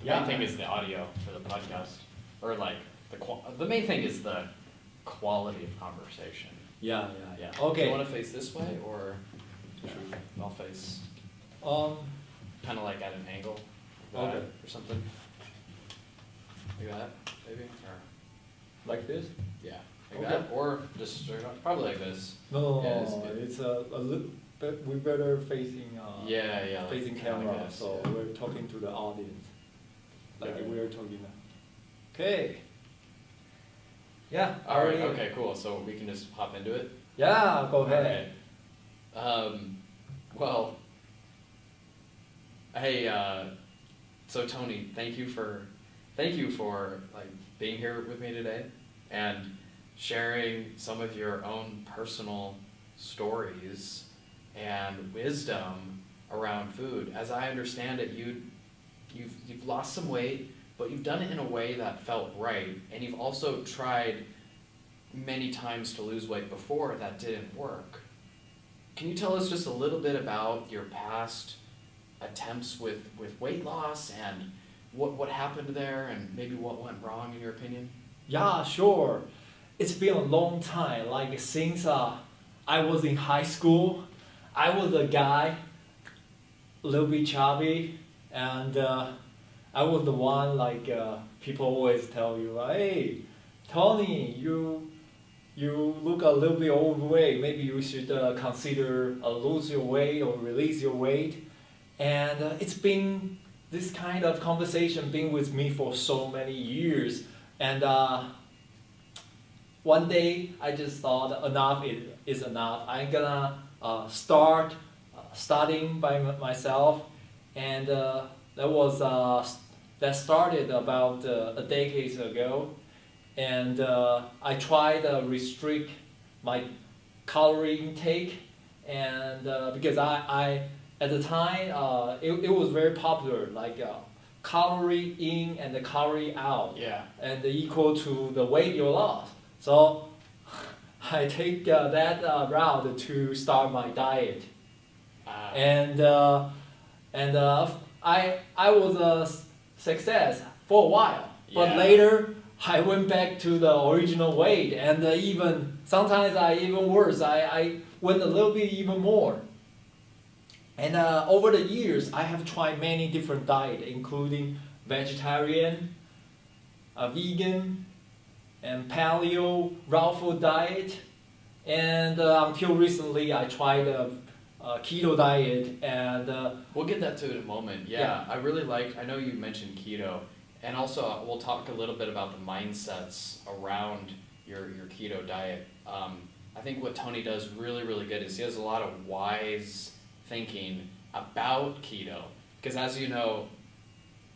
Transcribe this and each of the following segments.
main thing is the audio for the podcast, or like the main thing is the quality of conversation. Yeah. Do Okay. you want to face this way, or should we all face kind of like at an angle, like that, Okay. or something? Like that, maybe, or Like this? yeah, like Okay. that, or just straight up, probably like this. No, Yeah, it's good. it's a little. But we better facing. Yeah, like, Facing kinda like camera, this, so yeah. we're talking to the audience. Like Yeah. we're talking. Okay. Yeah. All right. already- Okay. Cool. So we can just hop into it. Yeah. Go ahead. Okay. Well, hey, so Tony, thank you for like being here with me today and sharing some of your own personal stories and wisdom around food. As I understand it, you've lost some weight, but you've done it in a way that felt right, and you've also tried many times to lose weight before that didn't work. Can you tell us just a little bit about your past attempts with weight loss and what happened there and maybe what went wrong in your opinion? Yeah, sure. It's been a long time. Like since I was in high school, I was a guy, a little bit chubby, and I was the one like people always tell you, hey, Tony, you look a little bit overweight. Maybe you should consider lose your weight or release your weight. And it's been this kind of conversation been with me for so many years. And one day I just thought enough is enough. I'm gonna studying by myself, and that started about a decade ago. And I tried to restrict my calorie intake, and because I at the time it was very popular, like calorie in and the calorie out, Yeah. and equal to the weight you lost. So I take that route to start my diet, and I was a success for a while, but Yeah. later I went back to the original weight, and even sometimes even worse. I went a little bit even more. And over the years, I have tried many different diets, including vegetarian, vegan, and paleo, raw food diet. And until recently, I tried a keto diet. And We'll get that to in a moment. Yeah. I know you mentioned keto, and also we'll talk a little bit about the mindsets around your keto diet. I think what Tony does really, really good is he has a lot of wise thinking about keto, because as you know,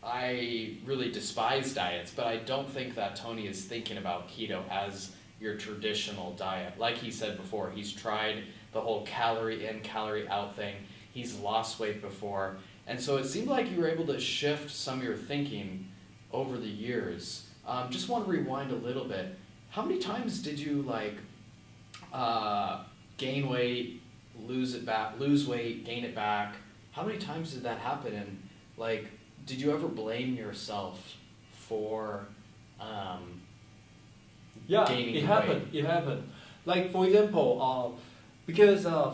I really despise diets, but I don't think that Tony is thinking about keto as your traditional diet. Like he said before, he's tried the whole calorie in, calorie out thing. He's lost weight before, and so it seemed like you were able to shift some of your thinking over the years. Just want to rewind a little bit. How many times did you gain weight, lose weight, gain it back? How many times did that happen? And did you ever blame yourself for gaining it weight? happened. It happened. Like for example, because I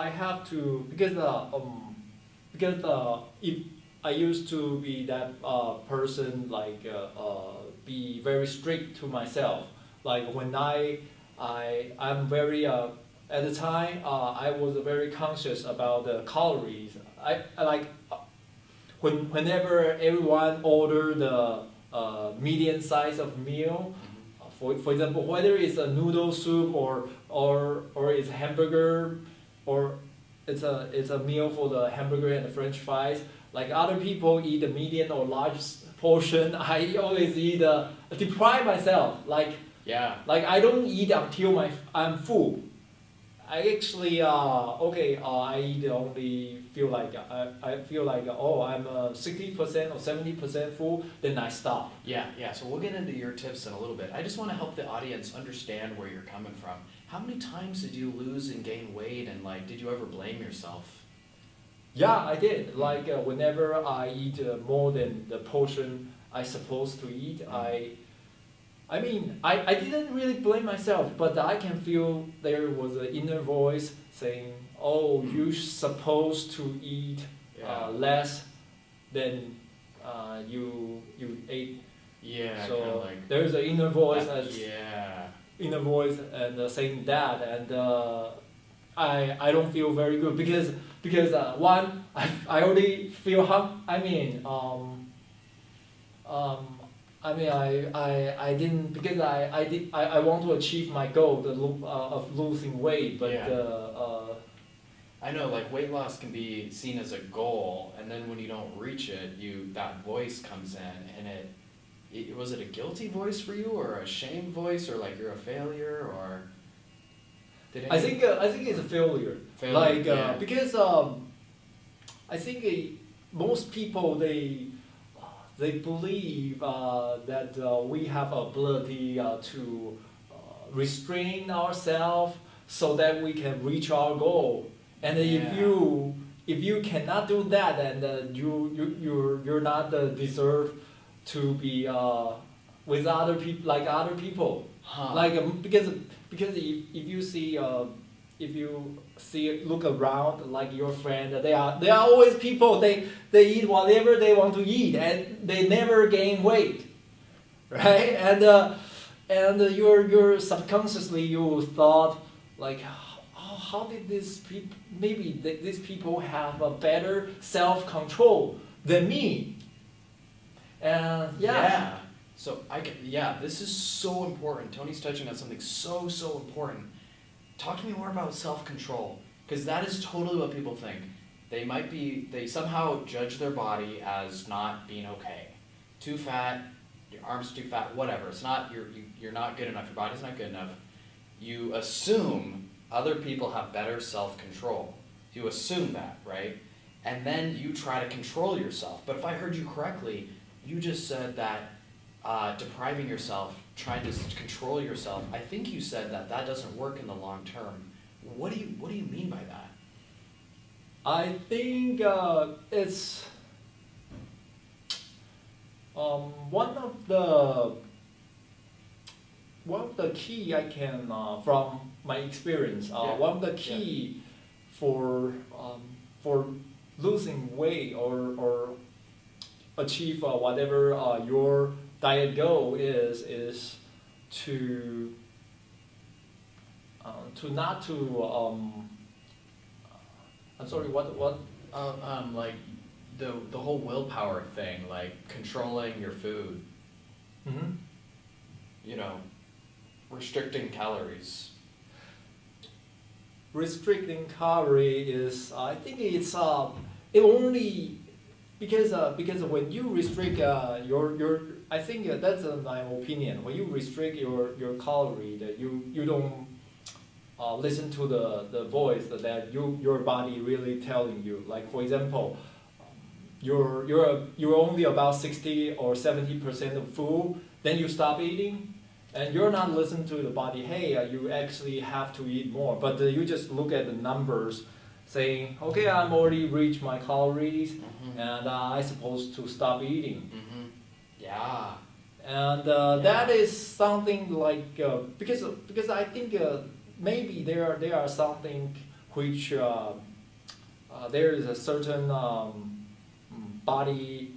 have to because if I used to be that person be very strict to myself. Like when I'm very at the time I was very conscious about the calories. I like whenever everyone ordered the medium size of meal. For example, whether it's a noodle soup or it's hamburger, or it's a meal for the hamburger and the French fries. Like other people eat a medium or large portion, I always deprive myself. Like I don't eat until I'm full. I actually I eat only feel like I'm 60% or 70% full, then I stop. Yeah. So we'll get into your tips in a little bit. I just want to help the audience understand where you're coming from. How many times did you lose and gain weight, and did you ever blame yourself? Yeah, I did. Like whenever I eat more than the portion I supposed to eat, I mean, I didn't really blame myself, but I can feel there was an inner voice saying, "Oh, you're supposed to eat Yeah. less than you ate." Yeah, kind So of like there's an inner voice that, as yeah. inner voice and saying that, and I don't feel very good because one I already feel I mean I didn't because I want to achieve my goal of losing weight, but Yeah. I know, like weight loss can be seen as a goal, and then when you don't reach it, that voice comes in, and was it a guilty voice for you, or a shame voice, or like you're a failure, or did I think it's a failure. Failure, Like yeah. because I think most people they believe that we have ability to restrain ourselves so that we can reach our goal. And if you cannot do that, then you're not deserve to be with other people like other people. Huh. Like because if you see look around like your friend, they are always people they eat whatever they want to eat and they never gain weight, right? And you're subconsciously you thought like how did these people these people have a better self control than me, and Yeah. So this is so important. Tony's touching on something so important. Talk to me more about self-control, because that is totally what people think. They somehow judge their body as not being okay. Too fat, your arms are too fat, whatever. It's not, you're not good enough, your body's not good enough. You assume other people have better self-control. You assume that, right? And then you try to control yourself. But if I heard you correctly, you just said that depriving yourself, trying to control yourself, I think you said that doesn't work in the long term. What do you mean by that? I think it's one of the key I can from my experience. One of the key for losing weight or achieve whatever your diet goal is to not to I'm sorry what Like the whole willpower thing, like controlling your food, mm-hmm. Restricting calories. Restricting calorie is I think it's it only because when you restrict your I think that's my opinion. When you restrict your calorie, that you don't listen to the voice that your body really telling you. Like for example, you're only about 60 or 70% of full, then you stop eating, and you're not listening to the body. Hey, you actually have to eat more, but you just look at the numbers, saying, okay, I'm already reached my calories, Mm-hmm. and I supposed to stop eating. Mm-hmm. Yeah. And that is something like because I think maybe there are something which there is a certain body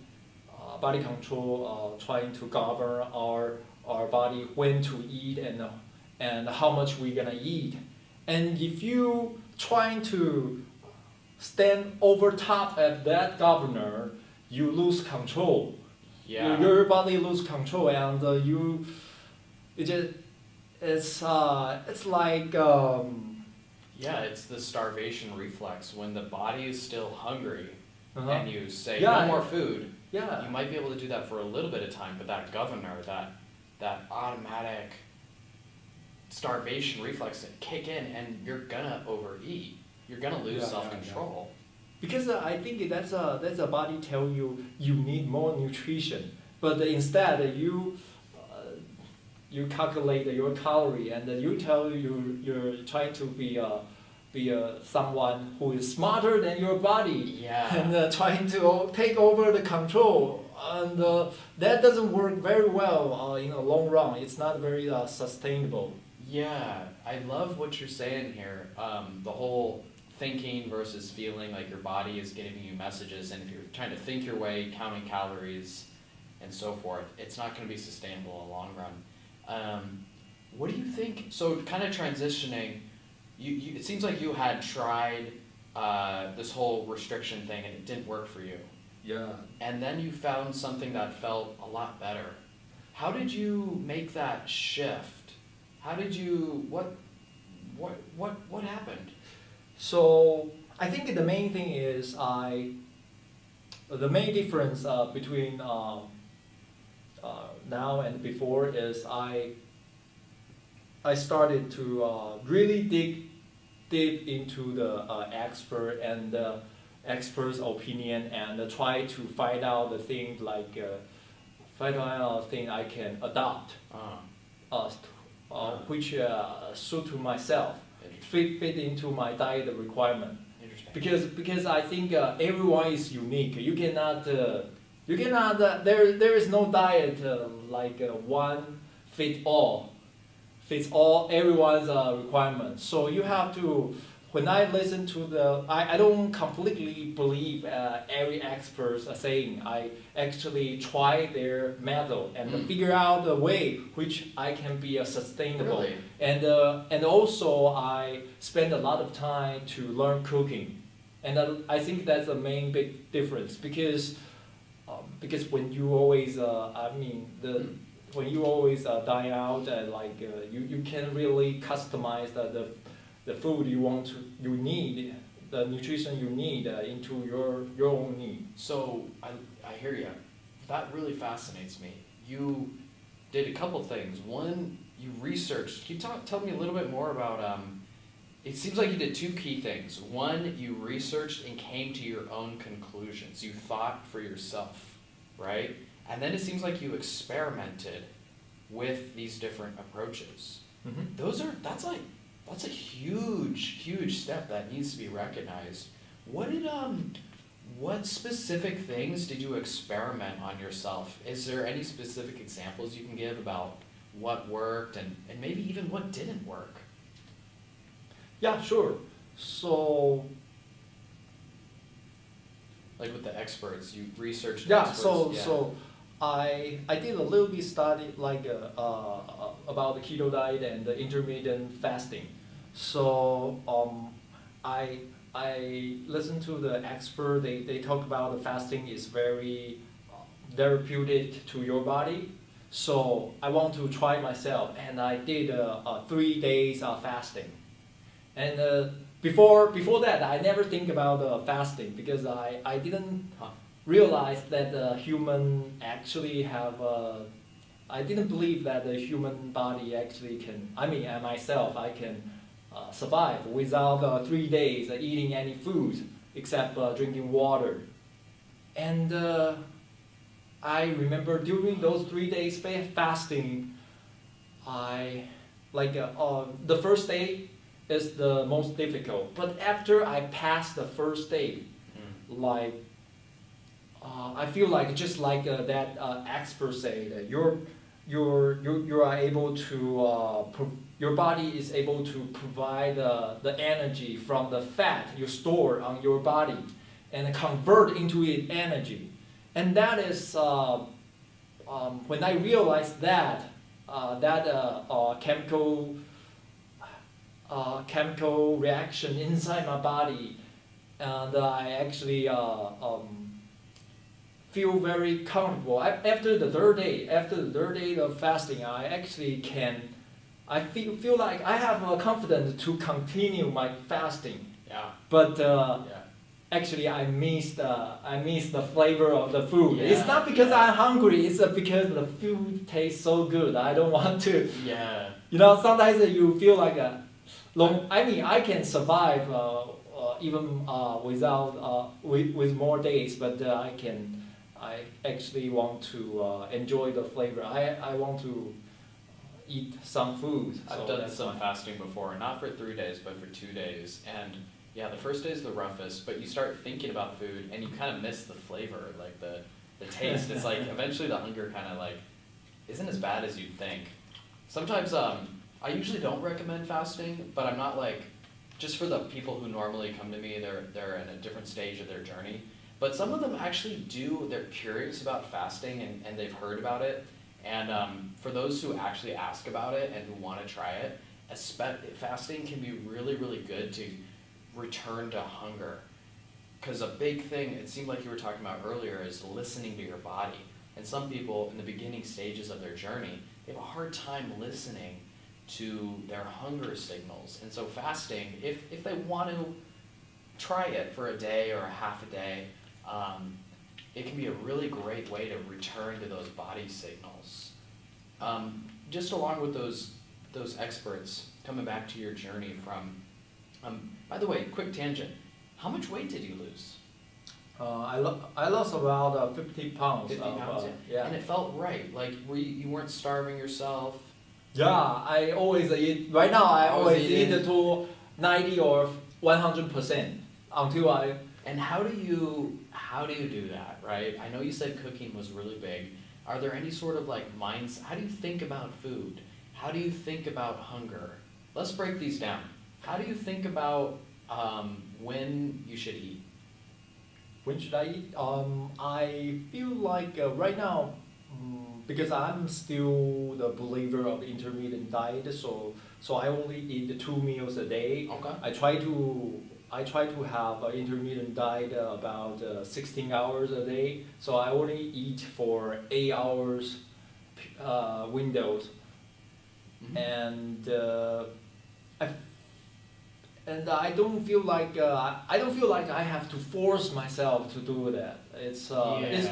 control trying to govern our body when to eat and how much we're gonna eat, and if you trying to stand over top of that governor, you lose control. Yeah. Your body lose control, and it's like It's the starvation reflex. When the body is still hungry, uh-huh. and you say Yeah, no more food, yeah. you might be able to do that for a little bit of time, but that governor, that automatic starvation reflex that kick in, and you're gonna overeat. You're gonna lose self-control. Because I think that's a body tell you need more nutrition, but instead you calculate your calorie and you tell you're trying to be be someone who is smarter than your body Yeah. and trying to take over the control. And that doesn't work very well in the long run. It's not very sustainable. Yeah, I love what you're saying here. The whole thinking versus feeling, like your body is giving you messages, and if you're trying to think your way, counting calories, and so forth, it's not going to be sustainable in the long run. What do you think? So, kind of transitioning, it seems like you had tried this whole restriction thing, and it didn't work for you. Yeah. And then you found something that felt a lot better. How did you make that shift? How did you what happened? So I think the main thing is the main difference between now and before is I started to really dig deep into the expert and the expert's opinion and try to find out the thing find out thing I can adopt, which suit to myself, fit into my diet requirement. Interesting. Because I think everyone is unique. You cannot there is no diet like one fits all everyone's requirements. So you have to. When I listen to I don't completely believe every expert saying. I actually try their method and figure out a way which I can be sustainable. Really? And also I spend a lot of time to learn cooking, and I think that's the main big difference because when you always when you always dine out and you can really customize the food you need, the nutrition you need into your own need. So I hear you. That really fascinates me. You did a couple things. One, you researched. Can you tell me a little bit more about? It seems like you did two key things. One, you researched and came to your own conclusions. You thought for yourself, right? And then it seems like you experimented with these different approaches. Mm-hmm. That's a huge step that needs to be recognized. What specific things did you experiment on yourself? Is there any specific examples you can give about what worked and maybe even what didn't work? Yeah, sure. So like with the experts, you researched the experts. So I did a little bit study about the keto diet and the intermittent fasting. So I listened to the expert. They talk about the fasting is very therapeutic to your body. So I want to try myself, and I did 3 days of fasting. And before that, I never think about fasting because I didn't realize that the human actually have. I didn't believe that the human body actually can. I myself, I can survive without 3 days eating any food except drinking water. And I remember during those 3 days fasting, the first day is the most difficult. But after I passed the first day, I feel like just like that expert say that you are able to your body is able to provide the energy from the fat you store on your body and convert into it energy, and that is when I realized that chemical reaction inside my body, and I actually feel very comfortable. After the third day of fasting, I feel like I have confidence to continue my fasting. Yeah. But actually, I miss the flavor of the food. Yeah, it's not because I'm hungry. It's because the food tastes so good. I don't want to. Yeah. Sometimes you feel like I can survive even without with more days, but I actually want to enjoy the flavor. I want to eat some food. I've So done that's some why. fasting before, not for 3 days, but for 2 days. And yeah, the first day is the roughest, but you start thinking about food and you kind of miss the flavor, like the taste. It's like eventually the hunger kind of like isn't as bad as you'd think. Sometimes I usually don't recommend fasting, but I'm not like, just for the people who normally come to me, they're in a different stage of their journey. But some of them actually do, they're curious about fasting and they've heard about it. And for those who actually ask about it and who want to try it, fasting can be really, really good to return to hunger. Because a big thing, it seemed like you were talking about earlier, is listening to your body. And some people in the beginning stages of their journey, they have a hard time listening to their hunger signals. And so fasting, if they want to try it for a day or a half a day, it can be a really great way to return to those body signals. Just along with those experts, coming back to your journey from, by the way, quick tangent, how much weight did you lose? I lost about 50 pounds. 50 pounds, yeah. And it felt right, like you weren't starving yourself. Yeah, I always eat. Right now, I always eat eating. to 90 or 100% until I. And how do you do that, right? I know you said cooking was really big. Are there any sort of like minds? How do you think about food? How do you think about hunger? Let's break these down. How do you think about when you should eat? When should I eat? I feel like right now, because I'm still the believer of intermittent diet, so I only eat 2 meals a day. Okay. I try to have an intermittent diet about 16 hours a day. So I only eat for 8 hours windows, Mm-hmm. and I don't feel like I have to force myself to do that. It's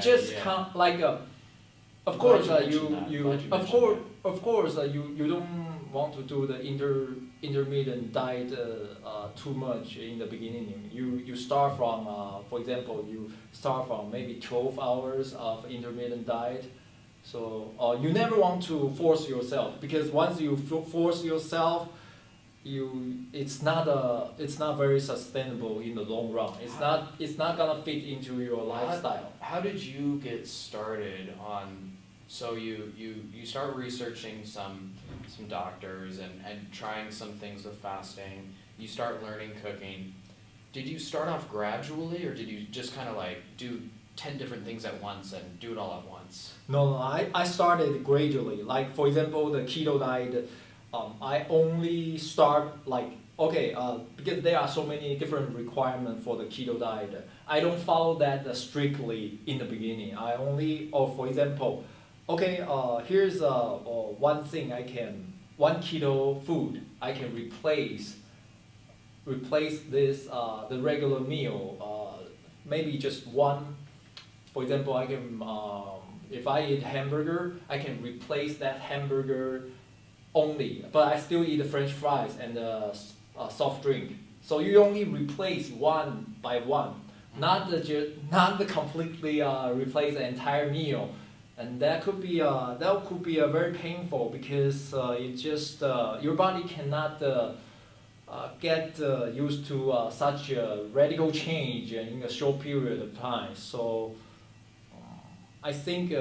just like of course you don't want to do the intermittent diet too much in the beginning. You start from for example, you start from maybe 12 hours of intermittent diet. So you never want to force yourself, because once you force yourself, it's not very sustainable in the long run. It's not gonna fit into your lifestyle. How did you get started on? So you start researching some doctors and trying some things with fasting. You start learning cooking. Did you start off gradually, or did you just kind of like do 10 different things at once and do it all at once? No, I started gradually. Like for example, the keto diet. I only start like because there are so many different requirements for the keto diet. I don't follow that strictly in the beginning. I only, for example, here's one keto food I can replace this the regular meal. Maybe just one. For example, I can if I eat hamburger, I can replace that hamburger only, but I still eat the French fries and soft drink. So you only replace one by one, not the completely replace the entire meal, and that could be very painful, because it just your body cannot get used to such a radical change in a short period of time. So I think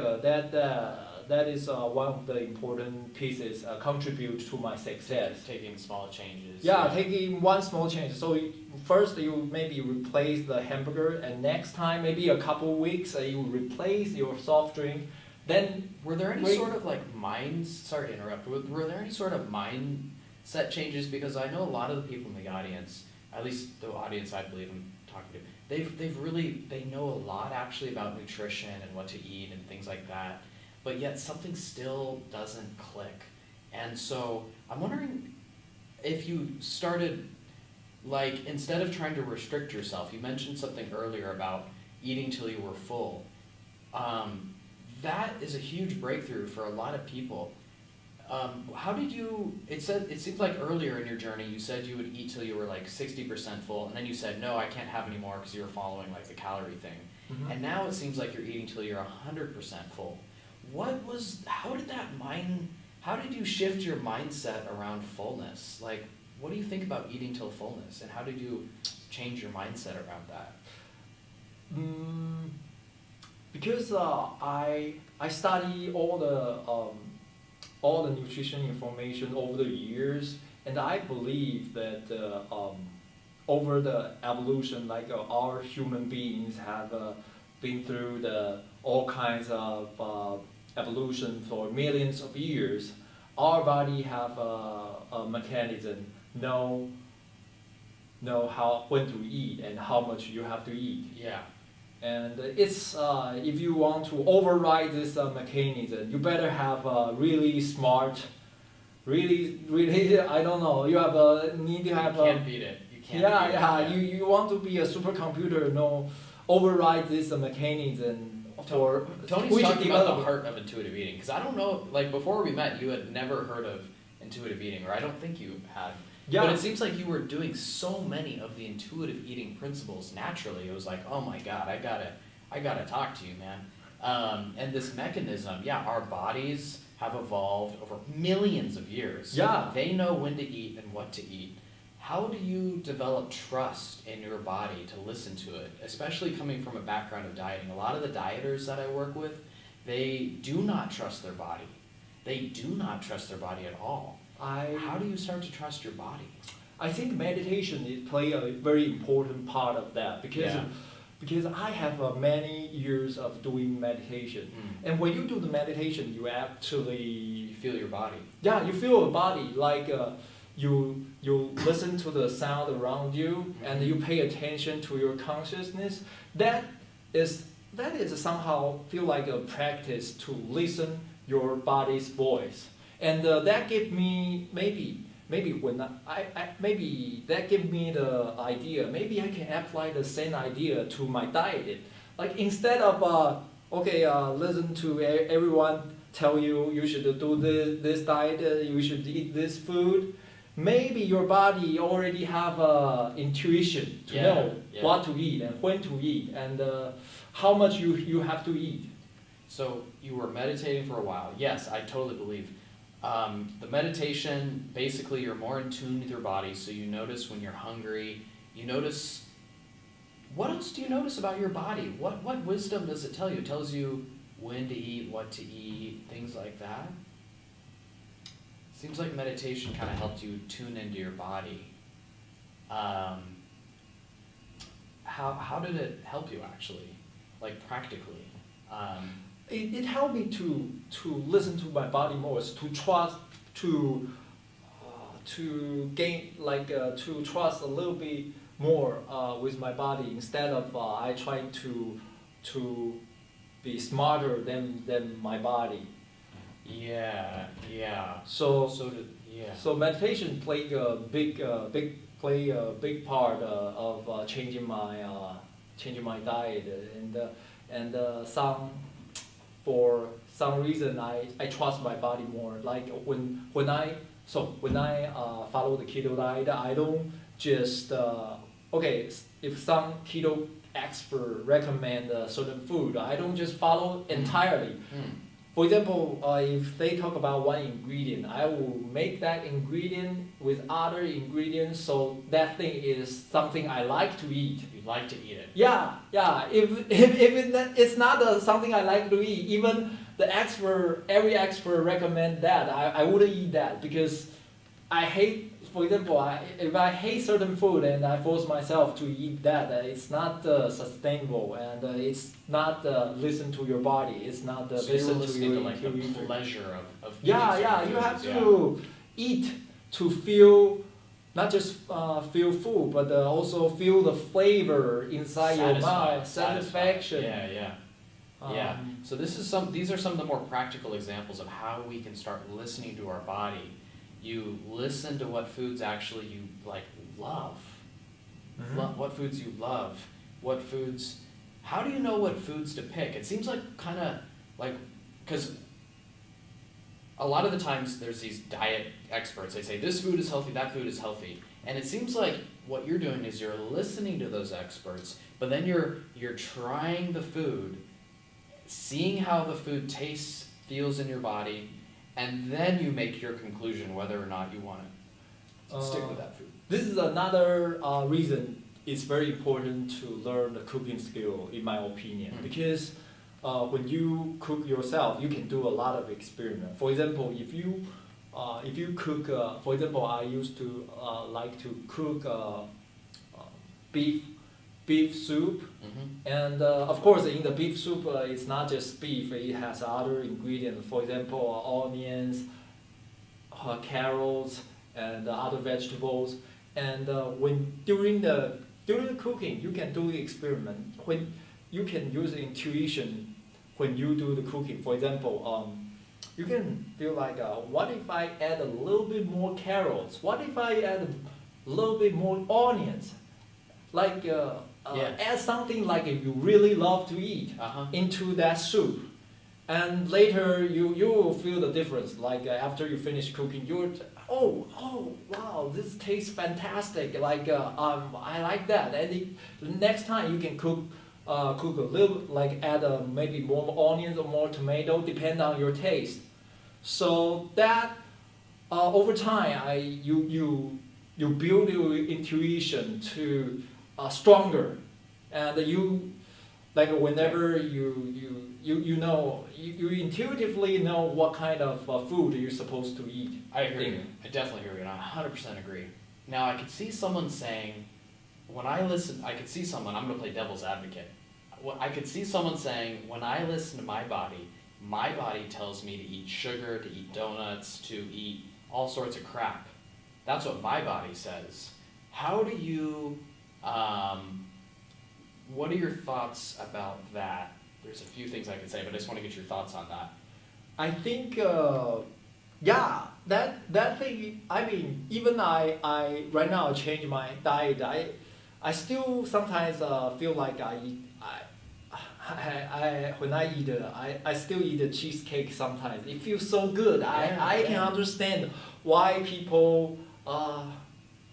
that is one of the important pieces contribute to my success. Taking small changes. Yeah, taking one small change. So first you maybe replace the hamburger, and next time maybe a couple weeks you replace your soft drink. Then were there any sort of like sorry to interrupt, were there any sort of mindset changes? Because I know a lot of the people in the audience, at least the audience I believe I'm talking to, they know a lot actually about nutrition and what to eat and things like that, but yet something still doesn't click. And so I'm wondering if you started, like, instead of trying to restrict yourself, you mentioned something earlier about eating till you were full. That is a huge breakthrough for a lot of people. How did you, it seems like earlier in your journey you said you would eat till you were like 60% full, and then you said, no, I can't have any more, because you were following like the calorie thing. Mm-hmm. And now it seems like you're eating till you're 100% full. how did you shift your mindset around fullness? Like, what do you think about eating till fullness, and how did you change your mindset around that? Mm, because I study all the nutrition information over the years, and I believe that over the evolution, like our human beings have been through the all kinds of evolution for millions of years. Our body have a mechanism know how when to eat and how much you have to eat. Yeah. And it's if you want to override this mechanism, you better have a really smart, really I don't know. You have a need to have you can't beat it. You can't. yeah, beat yeah. it. You want to be a supercomputer, no, override this mechanism for Tony's which talking about the develop- heart of intuitive eating, because I don't know. Like before we met, you had never heard of intuitive eating, or I don't think you had. Yeah. But it seems like you were doing so many of the intuitive eating principles naturally. It was like, oh my God, I gotta talk to you, man. And this mechanism, yeah, our bodies have evolved over millions of years. Yeah. They know when to eat and what to eat. How do you develop trust in your body to listen to it, especially coming from a background of dieting? A lot of the dieters that I work with, they do not trust their body. They do not trust their body at all. How do you start to trust your body? I think meditation it play a very important part of that because I have many years of doing meditation, and when you do the meditation, you actually You feel your body. you feel your body like you listen to the sound around you and you pay attention to your consciousness. That is somehow feel like a practice to listen your body's voice. And that gave me maybe when maybe that gave me the idea. Maybe I can apply the same idea to my diet. Like instead of listen to everyone tell you should do this diet, you should eat this food. Maybe your body already have intuition to know what to eat and when to eat and how much you have to eat. So you were meditating for a while. Yes, I totally believe. The meditation, basically you're more in tune with your body, so you notice when you're hungry. You notice, what else do you notice about your body? What wisdom does it tell you? It tells you when to eat, what to eat, things like that. Seems like meditation kind of helped you tune into your body. How did it help you actually, like practically? It helped me to listen to my body more, to trust, to gain to trust a little bit more with my body instead of I trying to be smarter than my body. Yeah. So Yeah. So meditation played a big part of changing my diet and for some reason I trust my body more. Like when I follow the keto diet, I don't just if some keto expert recommend a certain food, I don't just follow entirely. For example, if they talk about one ingredient, I will make that ingredient with other ingredients, so that thing is something I like to eat. You like to eat it. Yeah. If it's not something I like to eat, even every expert recommend that, I wouldn't eat that because I hate. For example, if I hate certain food and I force myself to eat that, it's not sustainable and it's not listen to your body. It's not So listen you're to listening your to like the intuition. pleasure of eating certain You foods, have to eat to feel, not just feel full, but also feel the flavor inside your mind, satisfaction. Yeah. So these are some of the more practical examples of how we can start listening to our body. You listen to what foods actually you love. What foods you love. How do you know what foods to pick? It seems like because a lot of the times there's these diet experts, they say this food is healthy, that food is healthy. And it seems like what you're doing is you're listening to those experts, but then you're trying the food, seeing how the food tastes, feels in your body, and then you make your conclusion whether or not you want to stick with that food. This is another reason it's very important to learn the cooking skill, in my opinion, because when you cook yourself, you can do a lot of experiment. For example, if you cook, for example, I used to like to cook beef soup, and of course in the beef soup it's not just beef; it has other ingredients. For example, onions, carrots, and other vegetables. And when during the cooking, you can do the experiment. When you can use intuition when you do the cooking. For example, you can feel like, what if I add a little bit more carrots? What if I add a little bit more onions? Like add something like you really love to eat into that soup. And later you will feel the difference. Like after you finish cooking, oh wow, this tastes fantastic. Like I like that. And the next time you can cook a little, like add maybe more onions or more tomato, depend on your taste. So that over time, you build your intuition to stronger, and you like whenever you know you intuitively know what kind of food you're supposed to eat. I agree. I definitely agree, and I 100% agree. Now I could see someone saying, when I listen, I could see someone. I'm going to play devil's advocate. I could see someone saying, when I listen to my body tells me to eat sugar, to eat donuts, to eat all sorts of crap. That's what my body says. How do you? What are your thoughts about that? There's a few things I could say, but I just want to get your thoughts on that. I think, that thing. I mean, even I right now change my diet. I still sometimes feel like when I eat I still eat a cheesecake sometimes. It feels so good. I can understand why people are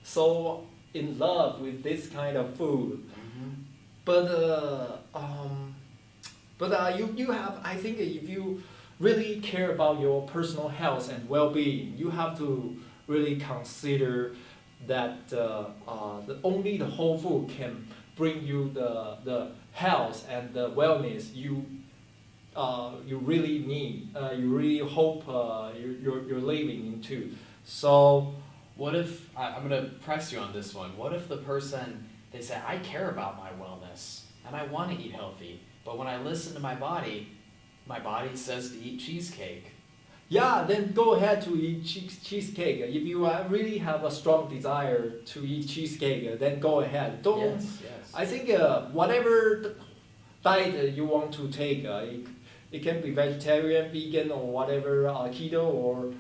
so in love with this kind of food. But you have, I think if you really care about your personal health and well-being, you have to really consider that only the whole food can bring you the health and the wellness you really need, you really hope you're living into. So what if, I'm going to press you on this one, what if the person, they say, I care about my wellness and I want to eat healthy, but when I listen to my body says to eat cheesecake. Yeah, then go ahead to eat cheesecake. If you really have a strong desire to eat cheesecake, then go ahead. Don't. Yes. I think whatever diet you want to take, it can be vegetarian, vegan, or whatever, keto, or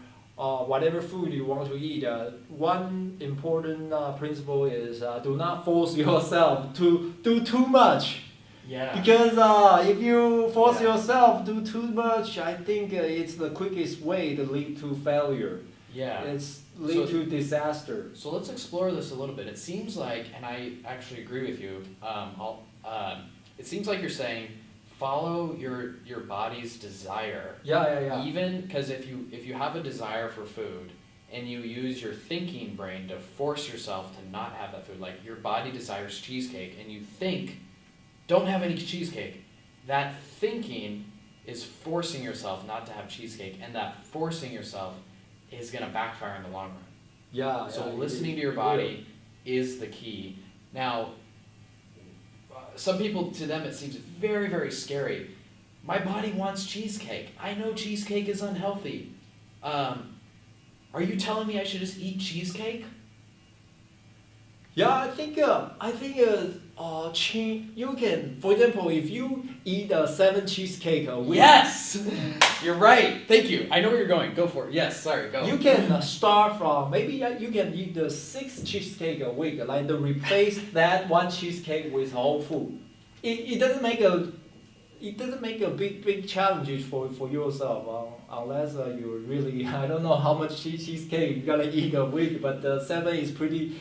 whatever food you want to eat. One important principle is do not force yourself to do too much. Yeah. Because if you force yourself to do too much, I think it's the quickest way to lead to failure. Yeah. It's lead to disaster. So let's explore this a little bit. It seems like, and I actually agree with you, it seems like you're saying follow your body's desire. Yeah. Even because if you have a desire for food and you use your thinking brain to force yourself to not have that food, like your body desires cheesecake and you think, don't have any cheesecake. That thinking is forcing yourself not to have cheesecake, and that forcing yourself is going to backfire in the long run. Yeah. So listening to your body is the key. Now, some people, to them, it seems very, very scary. My body wants cheesecake. I know cheesecake is unhealthy. Are you telling me I should just eat cheesecake? Yeah, I think you can, for example, if you eat 7 cheesecake a week. Yes, you're right. Thank you. I know where you're going. Go for it. Yes, sorry, go. You can start from, maybe you can eat 6 cheesecake a week, like to replace that 1 cheesecake with whole food. It doesn't make a big challenge for yourself, unless you really, I don't know how much cheesecake you're gonna eat a week, but 7 is pretty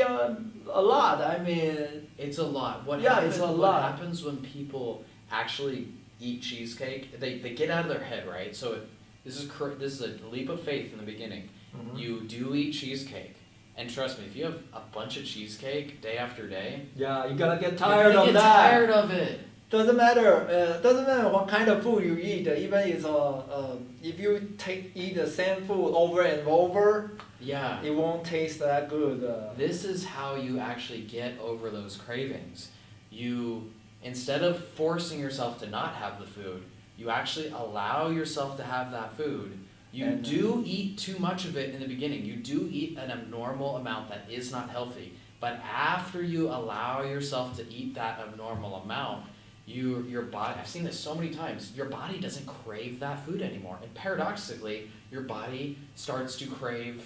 a lot. I mean, it's a lot. What it's a lot. What happens when people actually eat cheesecake, they get out of their head, right? So this is a leap of faith in the beginning. Mhm. You do eat cheesecake, and trust me, if you have a bunch of cheesecake day after day, Yeah, you're gonna get you're tired gonna of get that. tired of it. Doesn't matter. Doesn't matter what kind of food you eat. Even if you eat the same food over and over, Yeah. it won't taste that good. This is how you actually get over those cravings. You, instead of forcing yourself to not have the food, you actually allow yourself to have that food. You And- do eat too much of it in the beginning. You do eat an abnormal amount that is not healthy. But after you allow yourself to eat that abnormal amount, your body, I've seen this so many times, your body doesn't crave that food anymore. And paradoxically, your body starts to crave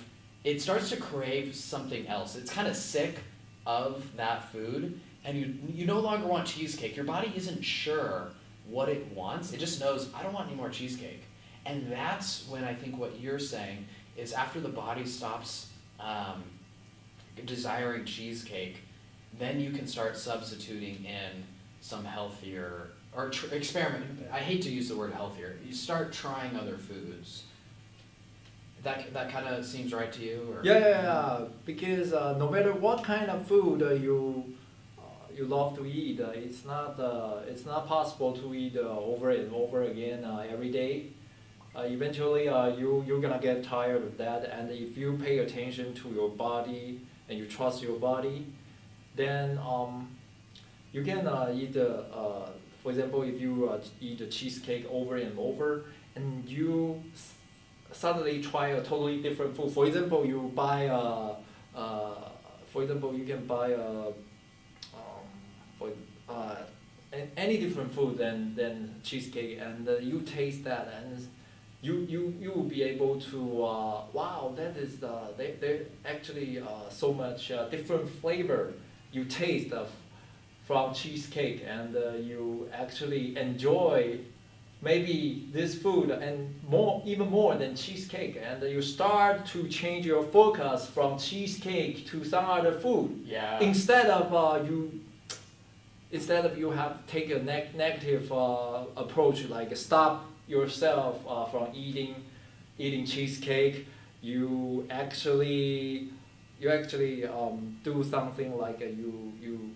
something else. It's kind of sick of that food, and you no longer want cheesecake. Your body isn't sure what it wants. It just knows, I don't want any more cheesecake. And that's when I think what you're saying is after the body stops desiring cheesecake, then you can start substituting in some healthier, or experiment. I hate to use the word healthier. You start trying other foods. That kind of seems right to you? Or? Yeah. Because no matter what kind of food you love to eat, it's not possible to eat over and over again every day. Eventually, you're gonna get tired of that. And if you pay attention to your body and you trust your body, then you can eat. For example, if you eat a cheesecake over and over, and you suddenly try a totally different food. For example, you buy you can buy any different food than cheesecake, and you taste that, and you will be able to wow, that is they actually so much different flavor you taste from cheesecake, and you actually enjoy maybe this food and even more than cheesecake, and you start to change your focus from cheesecake to some other food. Yeah. Instead of you have take a negative approach, like stop yourself from eating cheesecake, you actually do something like you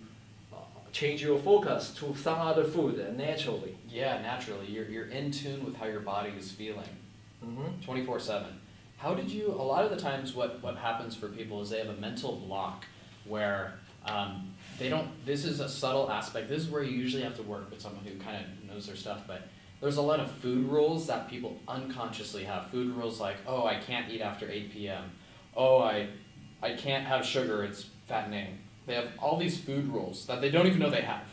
change your focus to some other food naturally. Yeah, naturally. You're in tune with how your body is feeling. Mm-hmm. 24/7. How did you, a lot of the times what happens for people is they have a mental block where they don't, this is a subtle aspect, this is where you usually have to work with someone who kind of knows their stuff, but there's a lot of food rules that people unconsciously have. Food rules like, oh, I can't eat after 8 p.m. Oh, I can't have sugar, it's fattening. They have all these food rules that they don't even know they have.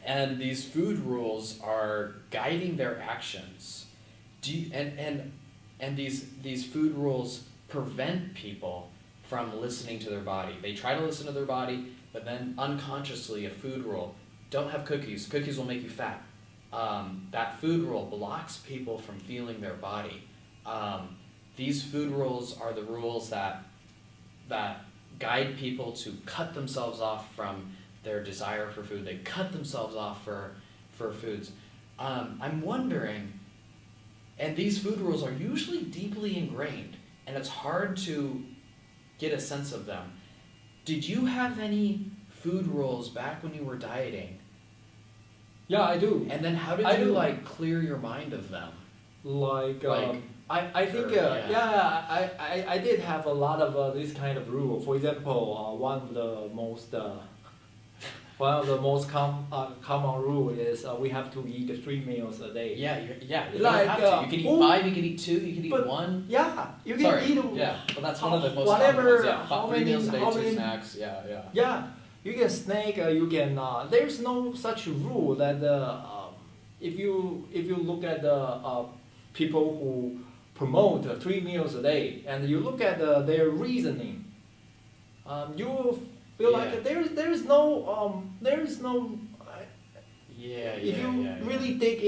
And these food rules are guiding their actions. And these food rules prevent people from listening to their body. They try to listen to their body, but then unconsciously a food rule, don't have cookies, cookies will make you fat. That food rule blocks people from feeling their body. These food rules are the rules that guide people to cut themselves off from their desire for food. They cut themselves off for foods. I'm wondering, and these food rules are usually deeply ingrained, and it's hard to get a sense of them. Did you have any food rules back when you were dieting? Yeah, I do. And then how did I you do. like clear your mind of them? I think I did have a lot of this kind of rule. For example, one of the most common rule is we have to eat 3 meals a day. Yeah, you Like, don't have to. You can eat 5, you can eat 2, you can eat but 1. Yeah, you can Sorry, eat. yeah, but that's one of the most whatever, common ones. Yeah, how 3 meals a day, how 2 many- snacks. Yeah. Yeah, you can snack. You can. There's no such rule that if you look at the people who promote 3 meals a day, and you look at their reasoning, you will feel like there is no. If you really dig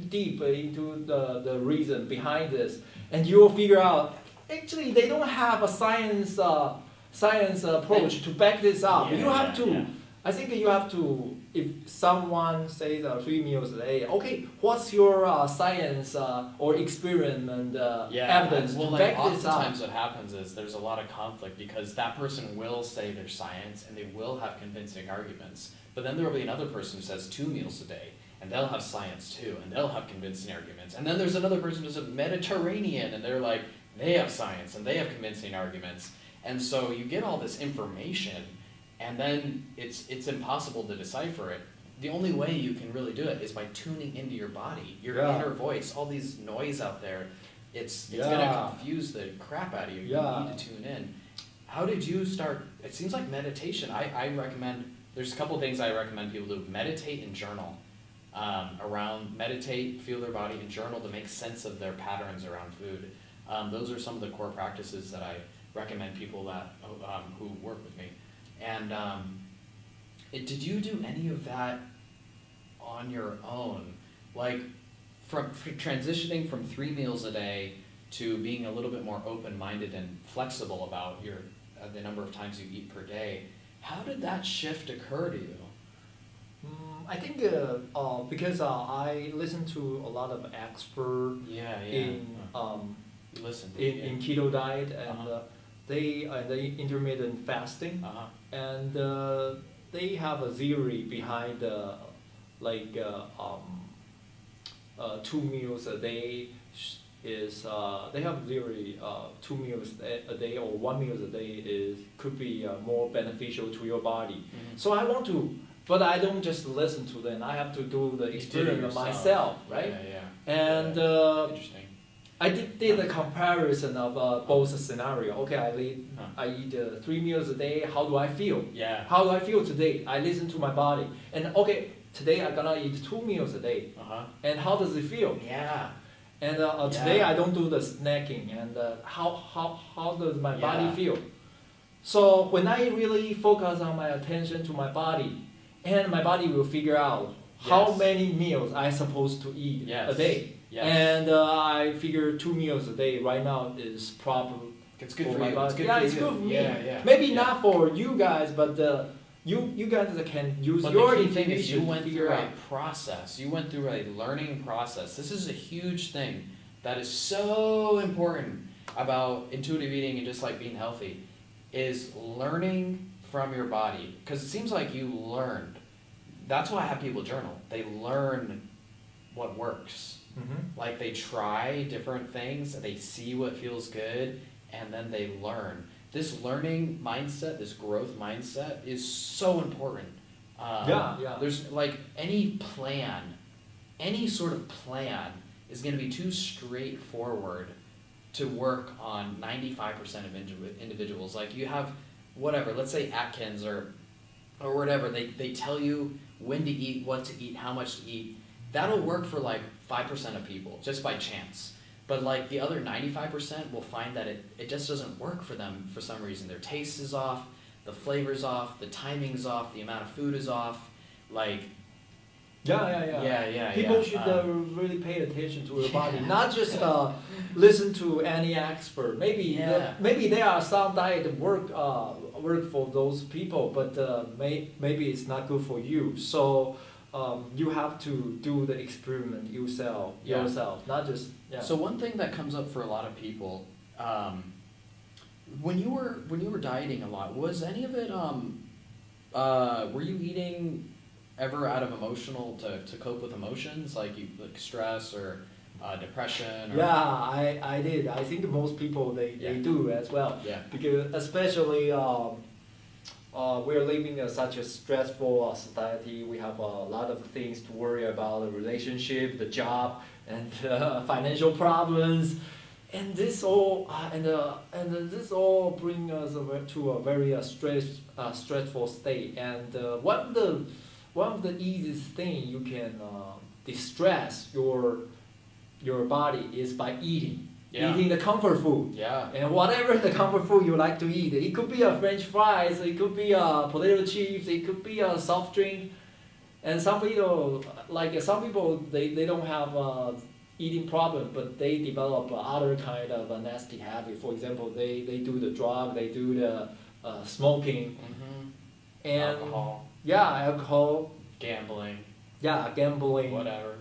deep into the reason behind this, and you will figure out actually they don't have a science approach to back this up. You have to. Yeah. I think you have to. if someone says 3 meals a day, okay, what's your science or experiment evidence well, to like back this up? oftentimes what happens is there's a lot of conflict because that person will say their science and they will have convincing arguments, but then there will be another person who says 2 meals a day, and they'll have science too, and they'll have convincing arguments, and then there's another person who's a Mediterranean, and they're like, they have science and they have convincing arguments, and so you get all this information, and then it's impossible to decipher it. The only way you can really do it is by tuning into your body, your inner voice, all these noise out there. It's gonna confuse the crap out of you. You need to tune in. How did you start? It seems like meditation. I recommend, there's a couple things I recommend people do. Meditate and journal. Meditate, feel their body, and journal to make sense of their patterns around food. Those are some of the core practices that I recommend people that who work with me. And did you do any of that on your own? Like from transitioning from 3 meals a day to being a little bit more open-minded and flexible about your the number of times you eat per day. How did that shift occur to you? I think because I listen to a lot of experts in in keto diet and they intermittent fasting and they have a theory behind 2 meals a day is they have theory 2 meals a day or 1 meal a day could be more beneficial to your body. So I want to, but I don't just listen to them. I have to do the experiment myself, right? And interesting. I did a comparison of both scenario. Okay, I eat 3 meals a day. How do I feel? How do I feel today? I listen to my body. And okay, today I'm gonna eat 2 meals a day. And how does it feel? And today I don't do the snacking. And how does my body feel? So when I really focus on my attention to my body, and my body will figure out how many meals I'm supposed to eat a day. And I figure 2 meals a day right now is proper. It's good for my you. body. It's good for me. Maybe not for you guys, but you guys can use your intuition. You went through a process. You went through a learning process. This is a huge thing that is so important about intuitive eating and just like being healthy, is learning from your body. Because it seems like you learned. That's why I have people journal. They learn what works. Like they try different things, they see what feels good, and then they learn. This learning mindset, this growth mindset is so important. There's like any sort of plan is going to be too straightforward to work on 95% of individuals. Like you have whatever, let's say Atkins or whatever, they tell you when to eat, what to eat, how much to eat. That'll work for like 5% of people, just by chance. But like the other 95% will find that it just doesn't work for them for some reason. Their taste is off, the flavor's off, the timing's off, the amount of food is off. Like people should really pay attention to your body, not just listen to any expert. Maybe there are some diet work for those people, but maybe it's not good for you. So you have to do the experiment yourself, not just. So one thing that comes up for a lot of people, when you were dieting a lot, was any of it? Were you eating ever out of emotional to cope with emotions like stress or depression? Or... I did. I think most people they do as well. Because especially we're living in such a stressful society. We have a lot of things to worry about: the relationship, the job, and financial problems, and this all this all bring us to a very stressful state. And one of the easiest thing you can distress your body is by eating. Eating the comfort food. And whatever the comfort food you like to eat. It could be a French fries, it could be a potato chips, it could be a soft drink. And some people they don't have eating problem, but they develop other kind of a nasty habit. For example, they do the drug, they do the smoking, and alcohol. Gambling, yeah, gambling, whatever.